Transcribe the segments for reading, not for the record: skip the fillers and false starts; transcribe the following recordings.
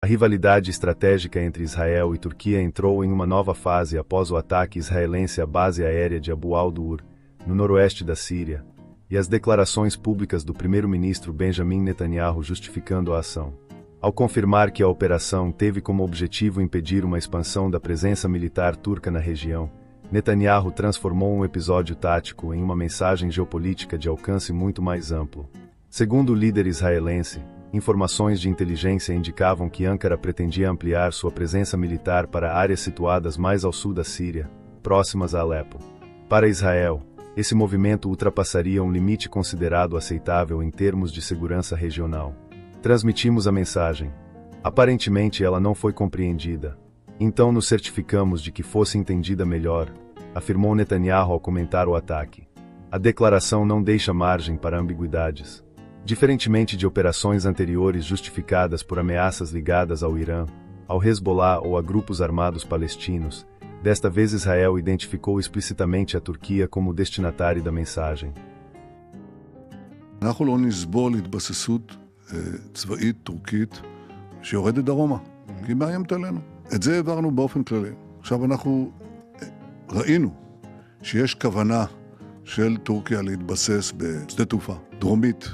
A rivalidade estratégica entre Israel e Turquia entrou em uma nova fase após o ataque israelense à base aérea de Abu al-Dur, no noroeste da Síria, e as declarações públicas do primeiro-ministro Benjamin Netanyahu justificando a ação. Ao confirmar que a operação teve como objetivo impedir uma expansão da presença militar turca na região, Netanyahu transformou um episódio tático em uma mensagem geopolítica de alcance muito mais amplo. Segundo o líder israelense, informações de inteligência indicavam que Ankara pretendia ampliar sua presença militar para áreas situadas mais ao sul da Síria, próximas a Alepo. Para Israel, esse movimento ultrapassaria um limite considerado aceitável em termos de segurança regional. Transmitimos a mensagem. Aparentemente ela não foi compreendida. Então nos certificamos de que fosse entendida melhor, afirmou Netanyahu ao comentar o ataque. A declaração não deixa margem para ambiguidades. Diferentemente de operações anteriores justificadas por ameaças ligadas ao Irã, ao Hezbollah ou a grupos armados palestinos, desta vez Israel identificou explicitamente a Turquia como destinatário da mensagem. אנחנו לא נסבול התבססות צבאית טורקית שיורדת דרומה, כי היא מאיימת עלינו. את זה העברנו באופן כללי. עכשיו אנחנו ראינו שיש כוונה של טורקיה להתבסס בשדה תעופה דרומית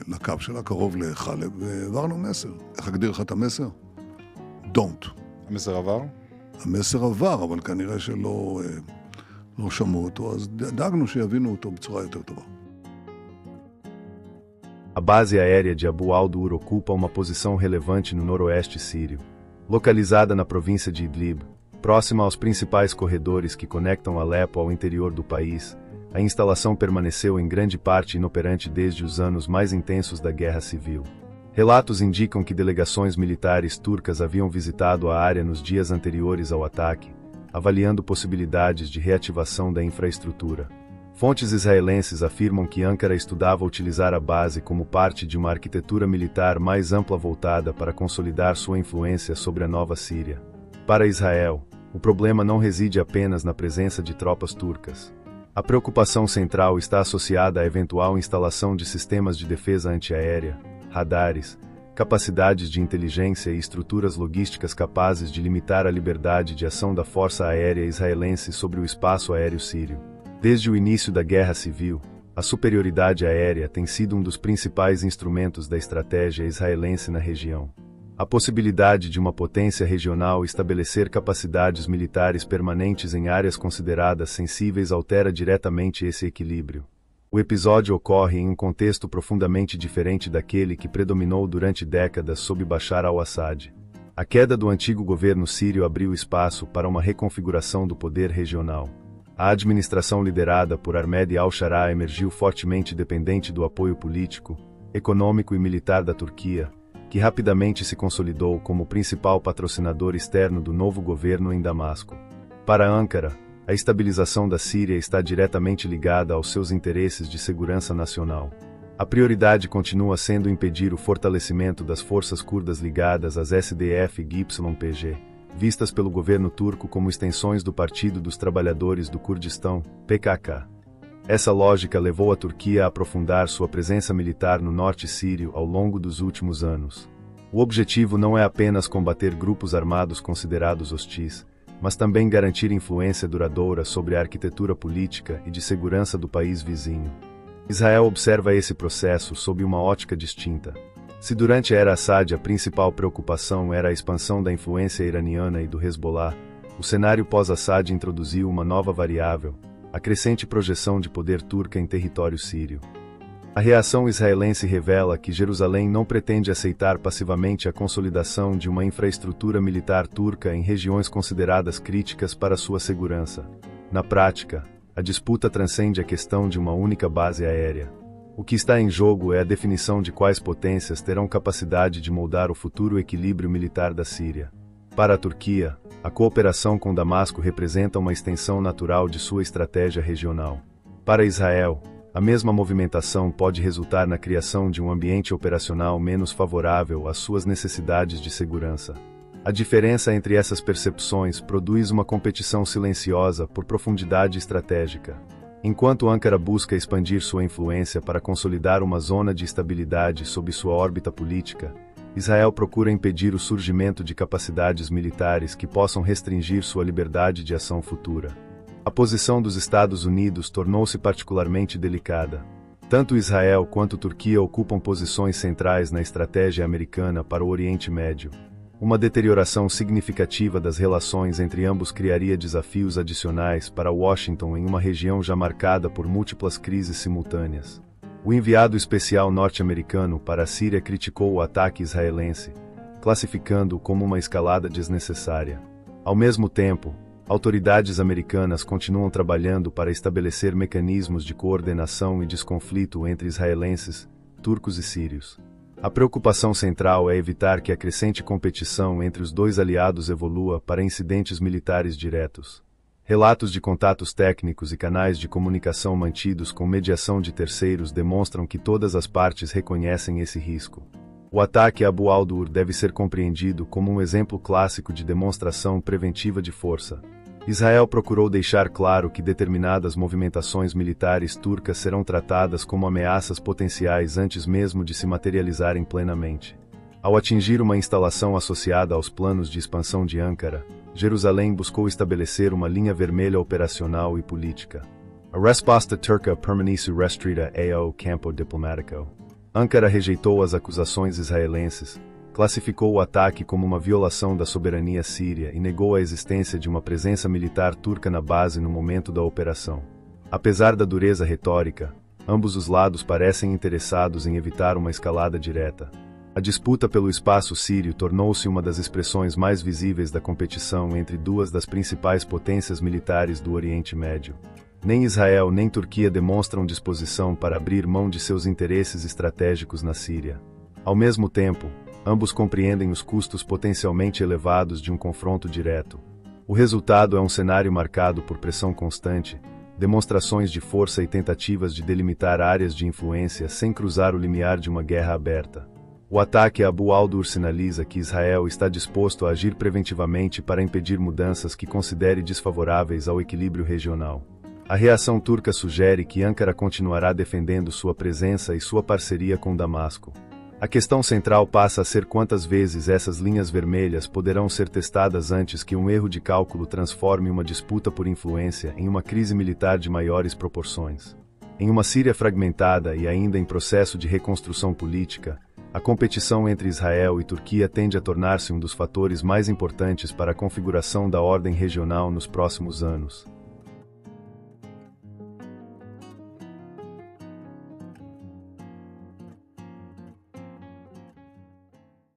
לקו שלה, קרוב לחלב, והעברנו מסר. איך אגדיר לך את המסר? Don't. המסר עבר? המסר עבר, אבל כנראה שלא שמעו אותו, אז דאגנו שיבינו אותו בצורה יותר טובה. A base aérea de Abu al-Dur ocupa uma posição relevante no noroeste sírio. Localizada na província de Idlib, próxima aos principais corredores que conectam Alepo ao interior do país, a instalação permaneceu em grande parte inoperante desde os anos mais intensos da Guerra Civil. Relatos indicam que delegações militares turcas haviam visitado a área nos dias anteriores ao ataque, avaliando possibilidades de reativação da infraestrutura. Fontes israelenses afirmam que Ankara estudava utilizar a base como parte de uma arquitetura militar mais ampla voltada para consolidar sua influência sobre a nova Síria. Para Israel, o problema não reside apenas na presença de tropas turcas. A preocupação central está associada à eventual instalação de sistemas de defesa antiaérea, radares, capacidades de inteligência e estruturas logísticas capazes de limitar a liberdade de ação da Força Aérea Israelense sobre o espaço aéreo sírio. Desde o início da Guerra Civil, a superioridade aérea tem sido um dos principais instrumentos da estratégia israelense na região. A possibilidade de uma potência regional estabelecer capacidades militares permanentes em áreas consideradas sensíveis altera diretamente esse equilíbrio. O episódio ocorre em um contexto profundamente diferente daquele que predominou durante décadas sob Bashar al-Assad. A queda do antigo governo sírio abriu espaço para uma reconfiguração do poder regional. A administração liderada por Ahmed al-Shara emergiu fortemente dependente do apoio político, econômico e militar da Turquia, que rapidamente se consolidou como o principal patrocinador externo do novo governo em Damasco. Para Ankara, a estabilização da Síria está diretamente ligada aos seus interesses de segurança nacional. A prioridade continua sendo impedir o fortalecimento das forças curdas ligadas às SDF e YPG, vistas pelo governo turco como extensões do Partido dos Trabalhadores do Kurdistão, PKK. Essa lógica levou a Turquia a aprofundar sua presença militar no norte sírio ao longo dos últimos anos. O objetivo não é apenas combater grupos armados considerados hostis, mas também garantir influência duradoura sobre a arquitetura política e de segurança do país vizinho. Israel observa esse processo sob uma ótica distinta. Se durante a era Assad a principal preocupação era a expansão da influência iraniana e do Hezbollah, o cenário pós-Assad introduziu uma nova variável, a crescente projeção de poder turca em território sírio. A reação israelense revela que Jerusalém não pretende aceitar passivamente a consolidação de uma infraestrutura militar turca em regiões consideradas críticas para sua segurança. Na prática, a disputa transcende a questão de uma única base aérea. O que está em jogo é a definição de quais potências terão capacidade de moldar o futuro equilíbrio militar da Síria. Para a Turquia, a cooperação com Damasco representa uma extensão natural de sua estratégia regional. Para Israel, a mesma movimentação pode resultar na criação de um ambiente operacional menos favorável às suas necessidades de segurança. A diferença entre essas percepções produz uma competição silenciosa por profundidade estratégica. Enquanto Ankara busca expandir sua influência para consolidar uma zona de estabilidade sob sua órbita política, Israel procura impedir o surgimento de capacidades militares que possam restringir sua liberdade de ação futura. A posição dos Estados Unidos tornou-se particularmente delicada. Tanto Israel quanto Turquia ocupam posições centrais na estratégia americana para o Oriente Médio. Uma deterioração significativa das relações entre ambos criaria desafios adicionais para Washington em uma região já marcada por múltiplas crises simultâneas. O enviado especial norte-americano para a Síria criticou o ataque israelense, classificando-o como uma escalada desnecessária. Ao mesmo tempo, autoridades americanas continuam trabalhando para estabelecer mecanismos de coordenação e desconflito entre israelenses, turcos e sírios. A preocupação central é evitar que a crescente competição entre os dois aliados evolua para incidentes militares diretos. Relatos de contatos técnicos e canais de comunicação mantidos com mediação de terceiros demonstram que todas as partes reconhecem esse risco. O ataque a Abu al-Dur deve ser compreendido como um exemplo clássico de demonstração preventiva de força. Israel procurou deixar claro que determinadas movimentações militares turcas serão tratadas como ameaças potenciais antes mesmo de se materializarem plenamente. Ao atingir uma instalação associada aos planos de expansão de Ankara, Jerusalém buscou estabelecer uma linha vermelha operacional e política. A resposta turca permanece restrita ao campo diplomático. Ankara rejeitou as acusações israelenses, classificou o ataque como uma violação da soberania síria e negou a existência de uma presença militar turca na base no momento da operação. Apesar da dureza retórica, ambos os lados parecem interessados em evitar uma escalada direta. A disputa pelo espaço sírio tornou-se uma das expressões mais visíveis da competição entre duas das principais potências militares do Oriente Médio. Nem Israel nem Turquia demonstram disposição para abrir mão de seus interesses estratégicos na Síria. Ao mesmo tempo, ambos compreendem os custos potencialmente elevados de um confronto direto. O resultado é um cenário marcado por pressão constante, demonstrações de força e tentativas de delimitar áreas de influência sem cruzar o limiar de uma guerra aberta. O ataque a Abu al-Dur sinaliza que Israel está disposto a agir preventivamente para impedir mudanças que considere desfavoráveis ao equilíbrio regional. A reação turca sugere que Ankara continuará defendendo sua presença e sua parceria com Damasco. A questão central passa a ser quantas vezes essas linhas vermelhas poderão ser testadas antes que um erro de cálculo transforme uma disputa por influência em uma crise militar de maiores proporções. Em uma Síria fragmentada e ainda em processo de reconstrução política, a competição entre Israel e Turquia tende a tornar-se um dos fatores mais importantes para a configuração da ordem regional nos próximos anos.